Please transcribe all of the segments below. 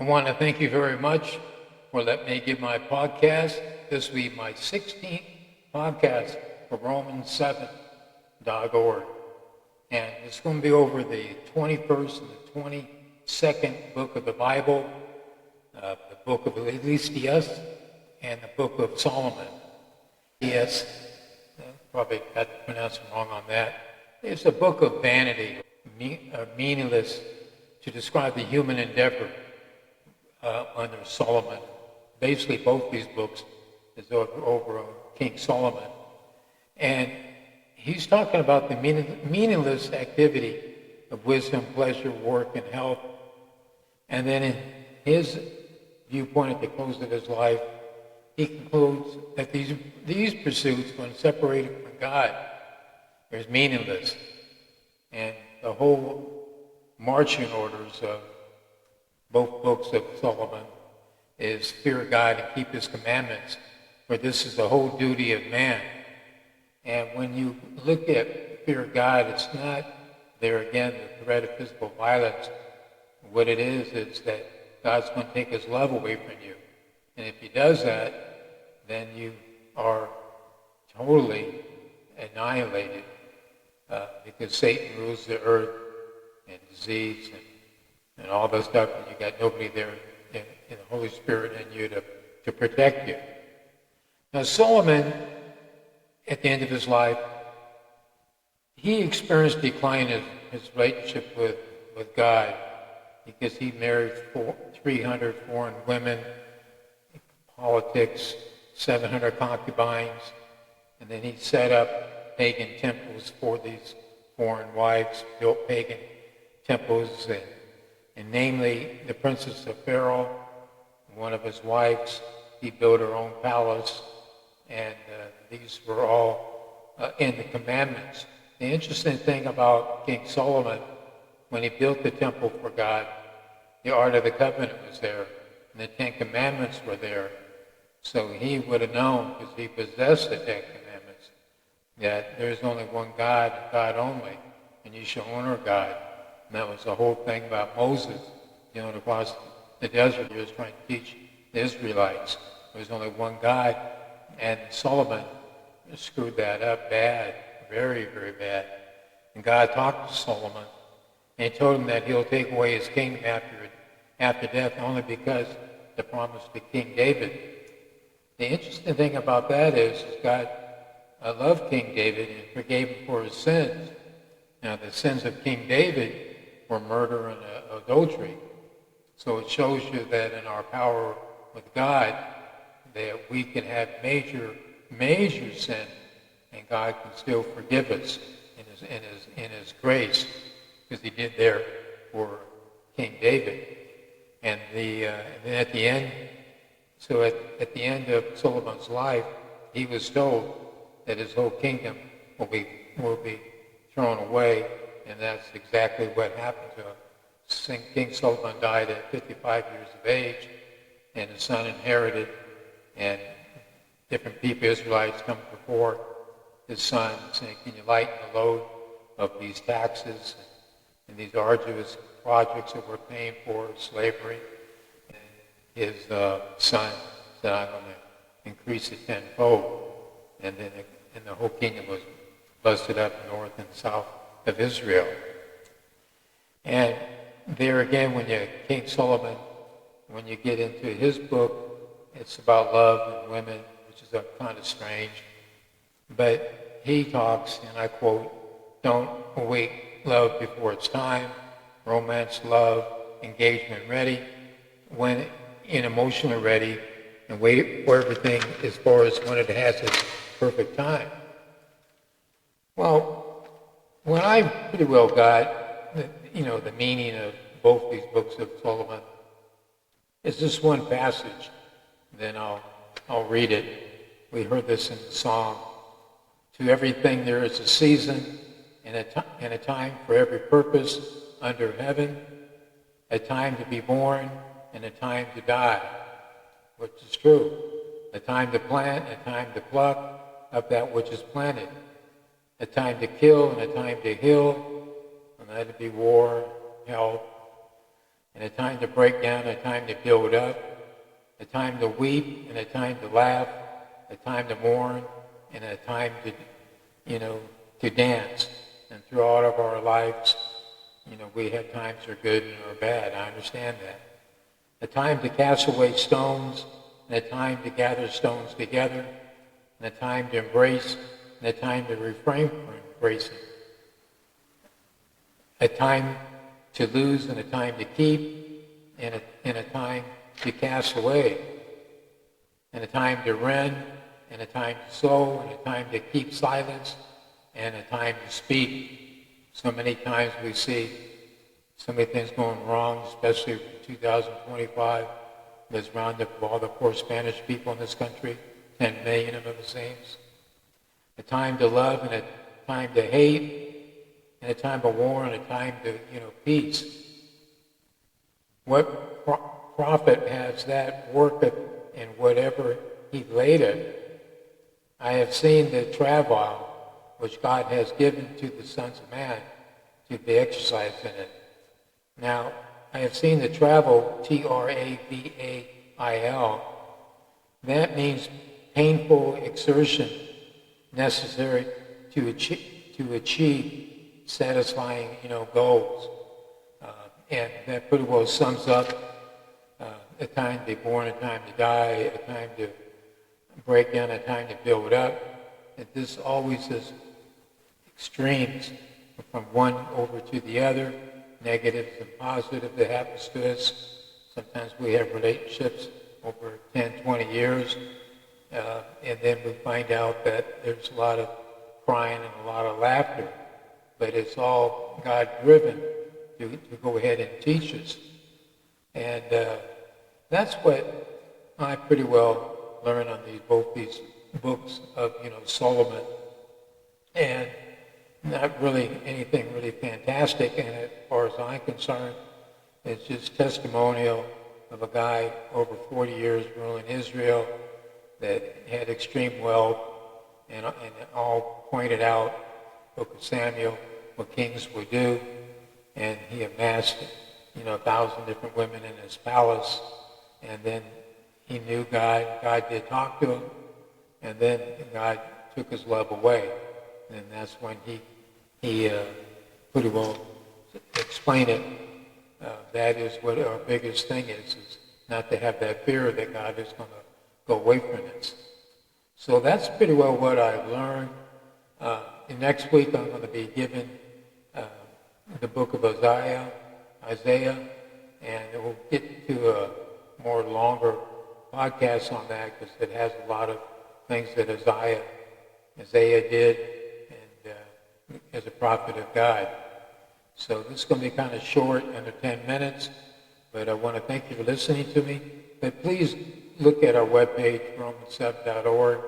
want to thank you very much for letting me give my podcast. This will be my 16th podcast for Romans7.org. And it's going to be over the 21st and the 22nd book of the Bible, the book of Ecclesiastes, and the book of Solomon. Yes, probably got to pronounce it wrong on that. It's a book of vanity, meaningless to describe the human endeavor under Solomon. Basically, both these books is over King Solomon. And he's talking about the meaningless activity of wisdom, pleasure, work, and health. And then in his viewpoint at the close of his life, he concludes that these pursuits, when separated from God, are meaningless. And the whole marching orders of both books of Solomon is fear God and keep his commandments, for this is the whole duty of man. And when you look at fear God, it's not there again the threat of physical violence. What it is that God's going to take his love away from you. And if he does that, then you are totally annihilated because Satan rules the earth and disease and all that stuff, and you got nobody there in the Holy Spirit in you to protect you. Now Solomon, at the end of his life, he experienced decline in his relationship with God because he married 300 foreign women, politics, 700 concubines, and then he set up pagan temples for these foreign wives, built pagan temples, and namely the princess of Pharaoh, one of his wives, he built her own palace, and these were all in the commandments. The interesting thing about King Solomon, when he built the temple for God, the Ark of the Covenant was there, and the Ten Commandments were there. So he would have known, because he possessed the Ten Commandments, that there's only one God, and God only, and you shall honor God. And that was the whole thing about Moses, across the desert. He was trying to teach the Israelites there's only one God, and Solomon screwed that up bad, very, very bad. And God talked to Solomon, and he told him that he'll take away his kingdom after death only because the promise to King David. The interesting thing about that is God loved King David and forgave him for his sins. Now, the sins of King David were murder and adultery. So it shows you that in our power with God, that we can have major sin, and God can still forgive us in His grace, because He did there for King David. And then at the end. So at the end of Solomon's life, he was told that his whole kingdom will be thrown away, and that's exactly what happened to him. King Solomon died at 55 years of age, and his son inherited, and different people, Israelites, come before his son, saying, can you lighten the load of these taxes and these arduous projects that we're paying for, slavery? His son said, I'm going to increase it tenfold. And then the whole kingdom was busted up north and south of Israel. And there again, King Solomon, when you get into his book, it's about love and women, which is kind of strange. But he talks, and I quote, don't await love before it's time, romance, love, engagement ready, when emotionally ready, and wait for everything as far as when it has its perfect time. Well, when I pretty well got the meaning of both these books of Solomon, it's just one passage. Then I'll read it. We heard this in the song. To everything there is a season and a time for every purpose under heaven, a time to be born and a time to die, which is true. A time to plant, a time to pluck of that which is planted. A time to kill and a time to heal, and that to be war, health. and a time to break down, a time to build up, a time to weep, and a time to laugh, a time to mourn, and a time to, to dance. And through all of our lives, we have times that are good and are bad. I understand that. A time to cast away stones, and a time to gather stones together, and a time to embrace, and a time to refrain from embracing. A time to lose, and a time to keep, and a time to cast away, and a time to rend, and a time to sow, and a time to keep silence, and a time to speak. So many times we see so many things going wrong, especially 2025. There's roundup of all the poor Spanish people in this country, 10 million of them it seems. A time to love and a time to hate, and a time of war and a time to, peace. What prophet has that worketh in whatever he ladeth? I have seen the travail which God has given to the sons of man to be exercised in it. Now, I have seen the travel, Travail. That means painful exertion necessary to achieve satisfying, goals. And that pretty well sums up a time to be born, a time to die, a time to break down, a time to build up. And this always is extremes from one over to the other, negatives and positives that happens to us. Sometimes we have relationships over 10, 20 years, and then we find out that there's a lot of crying and a lot of laughter, but it's all God-driven to go ahead and teach us. And that's what I pretty well learned on both these books of, Solomon, and not really anything really fantastic in it, as far as I'm concerned. It's just testimonial of a guy over 40 years ruling Israel that had extreme wealth, and all pointed out, Book of Samuel, what kings would do, and he amassed, 1,000 different women in his palace, and then he knew God. God did talk to him, and then God took his love away, and that's when he pretty well explained it. That is what our biggest thing is not to have that fear that God is going to go away from us. So that's pretty well what I learned. Next week I'm going to be given the book of Isaiah, and we'll get to a more longer podcast on that because it has a lot of things that Isaiah did and as a prophet of God. So this is going to be kind of short, under 10 minutes, but I want to thank you for listening to me. But please look at our webpage, Romans7.org.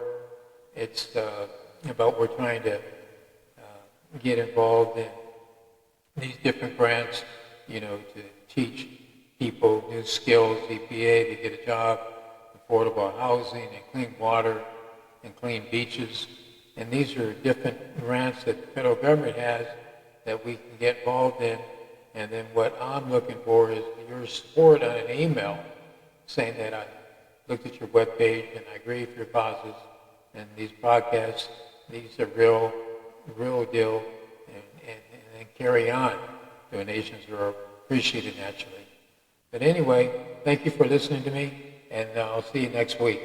It's about we're trying to get involved in these different grants, to teach people new skills, EPA, to get a job, affordable housing, and clean water, and clean beaches. And these are different grants that the federal government has that we can get involved in. And then what I'm looking for is your support on an email saying that I looked at your webpage and I agree with your causes. And these podcasts, these are real deal, and carry on. Donations are appreciated naturally. But anyway, thank you for listening to me, and I'll see you next week.